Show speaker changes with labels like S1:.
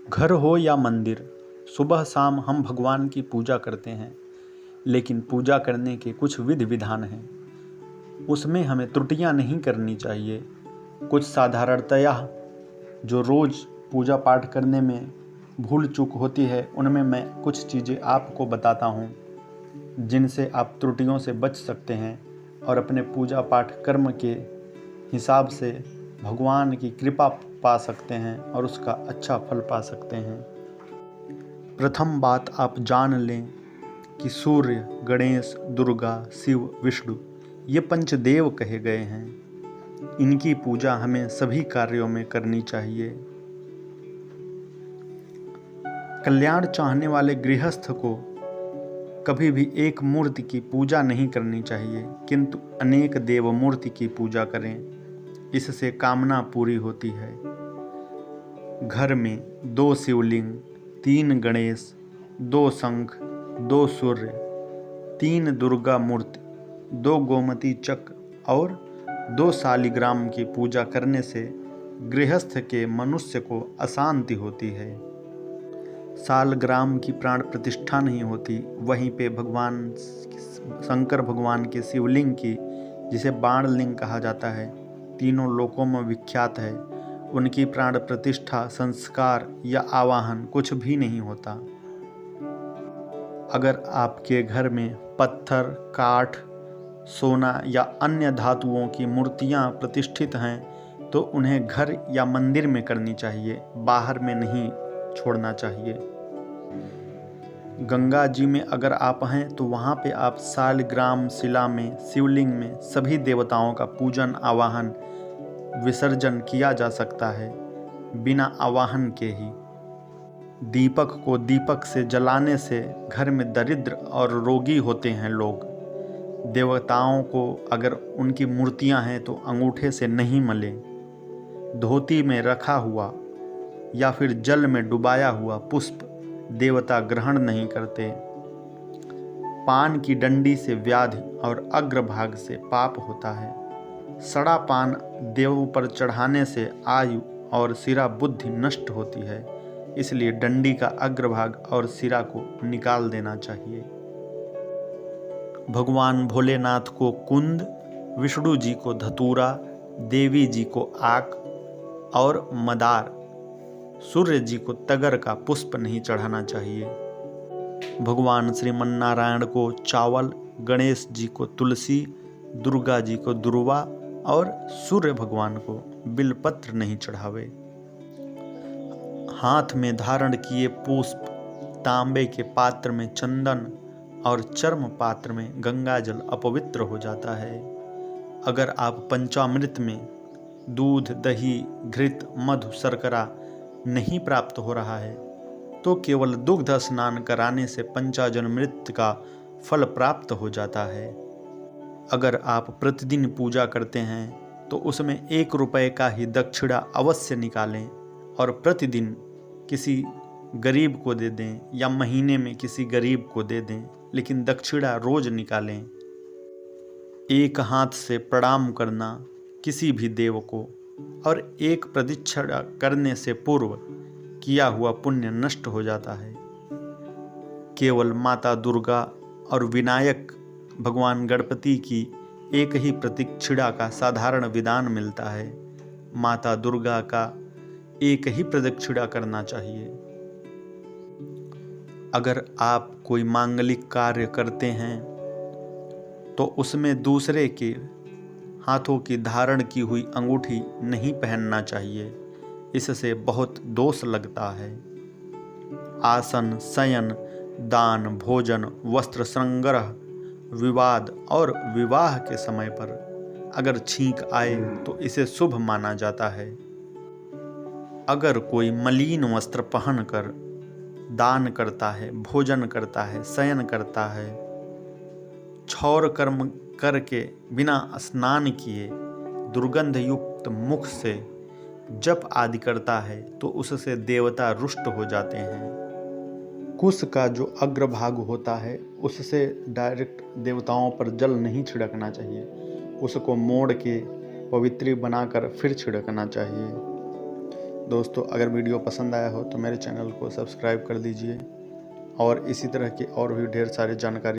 S1: घर हो या मंदिर, सुबह शाम हम भगवान की पूजा करते हैं। लेकिन पूजा करने के कुछ विधि विधान हैं, उसमें हमें त्रुटियां नहीं करनी चाहिए। कुछ साधारणतया जो रोज़ पूजा पाठ करने में भूल चूक होती है, उनमें मैं कुछ चीज़ें आपको बताता हूँ जिनसे आप त्रुटियों से बच सकते हैं और अपने पूजा पाठ कर्म के हिसाब से भगवान की कृपा पा सकते हैं और उसका अच्छा फल पा सकते हैं। प्रथम बात आप जान लें कि सूर्य, गणेश, दुर्गा, शिव, विष्णु ये पंचदेव कहे गए हैं। इनकी पूजा हमें सभी कार्यों में करनी चाहिए। कल्याण चाहने वाले गृहस्थ को कभी भी एक मूर्ति की पूजा नहीं करनी चाहिए, किंतु अनेक देव मूर्ति की पूजा करें। इससे कामना पूरी होती है। घर में 2 शिवलिंग, 3 गणेश, 2 शंख, 2 सूर्य, 3 दुर्गा मूर्ति, 2 गोमती चक्र और 2 शालिग्राम की पूजा करने से गृहस्थ के मनुष्य को अशांति होती है। शालग्राम की प्राण प्रतिष्ठा नहीं होती। वहीं पे भगवान शंकर भगवान के शिवलिंग की, जिसे बाणलिंग कहा जाता है, तीनों लोकों में विख्यात है, उनकी प्राण प्रतिष्ठा, संस्कार या आवाहन कुछ भी नहीं होता। अगर आपके घर में पत्थर, काठ, सोना या अन्य धातुओं की मूर्तियां प्रतिष्ठित हैं तो उन्हें घर या मंदिर में करनी चाहिए, बाहर में नहीं छोड़ना चाहिए। गंगा जी में अगर आप हैं तो वहाँ पे आप शालिग्राम शिला में, शिवलिंग में सभी देवताओं का पूजन, आवाहन, विसर्जन किया जा सकता है बिना आवाहन के ही। दीपक को दीपक से जलाने से घर में दरिद्र और रोगी होते हैं लोग। देवताओं को अगर उनकी मूर्तियां हैं तो अंगूठे से नहीं मलें। धोती में रखा हुआ या फिर जल में डुबाया हुआ पुष्प देवता ग्रहण नहीं करते। पान की डंडी से व्याधि और अग्रभाग से पाप होता है। सड़ा पान देवों पर चढ़ाने से आयु और सिरा बुद्धि नष्ट होती है, इसलिए डंडी का अग्रभाग और सिरा को निकाल देना चाहिए। भगवान भोलेनाथ को कुंद, विष्णु जी को धतूरा, देवी जी को आक और मदार, सूर्य जी को तगर का पुष्प नहीं चढ़ाना चाहिए। भगवान श्रीमन्नारायण को चावल, गणेश जी को तुलसी, दुर्गा जी को दुर्वा और सूर्य भगवान को बिलपत्र नहीं चढ़ावे। हाथ में धारण किए पुष्प, तांबे के पात्र में चंदन और चर्म पात्र में गंगा जल अपवित्र हो जाता है। अगर आप पंचामृत में दूध, दही, घृत, मधु, शर्करा नहीं प्राप्त हो रहा है तो केवल दुग्ध स्नान कराने से पंचाजन्मृत का फल प्राप्त हो जाता है। अगर आप प्रतिदिन पूजा करते हैं तो उसमें 1 रुपये का ही दक्षिणा अवश्य निकालें और प्रतिदिन किसी गरीब को दे दें या महीने में किसी गरीब को दे दें, लेकिन दक्षिणा रोज निकालें। एक हाथ से प्रणाम करना किसी भी देव को और एक प्रदक्षिणा करने से पूर्व किया हुआ पुण्य नष्ट हो जाता है। केवल माता दुर्गा और विनायक भगवान गणपति की एक ही प्रदक्षिणा का साधारण विधान मिलता है। माता दुर्गा का एक ही प्रदक्षिणा करना चाहिए। अगर आप कोई मांगलिक कार्य करते हैं तो उसमें दूसरे के हाथों की धारण की हुई अंगूठी नहीं पहनना चाहिए, इससे बहुत दोष लगता है। आसन, शयन, दान, भोजन, वस्त्र संग्रह, विवाद और विवाह के समय पर अगर छींक आए तो इसे शुभ माना जाता है। अगर कोई मलिन वस्त्र पहनकर दान करता है, भोजन करता है, शयन करता है, क्षौर कर्म करके बिना स्नान किए दुर्गंध युक्त मुख से जप आदि करता है तो उससे देवता रुष्ट हो जाते हैं। कुश का जो अग्रभाग होता है उससे डायरेक्ट देवताओं पर जल नहीं छिड़कना चाहिए, उसको मोड़ के पवित्र बनाकर फिर छिड़कना चाहिए। दोस्तों अगर वीडियो पसंद आया हो तो मेरे चैनल को सब्सक्राइब कर दीजिए और इसी तरह की और भी ढेर सारी जानकारी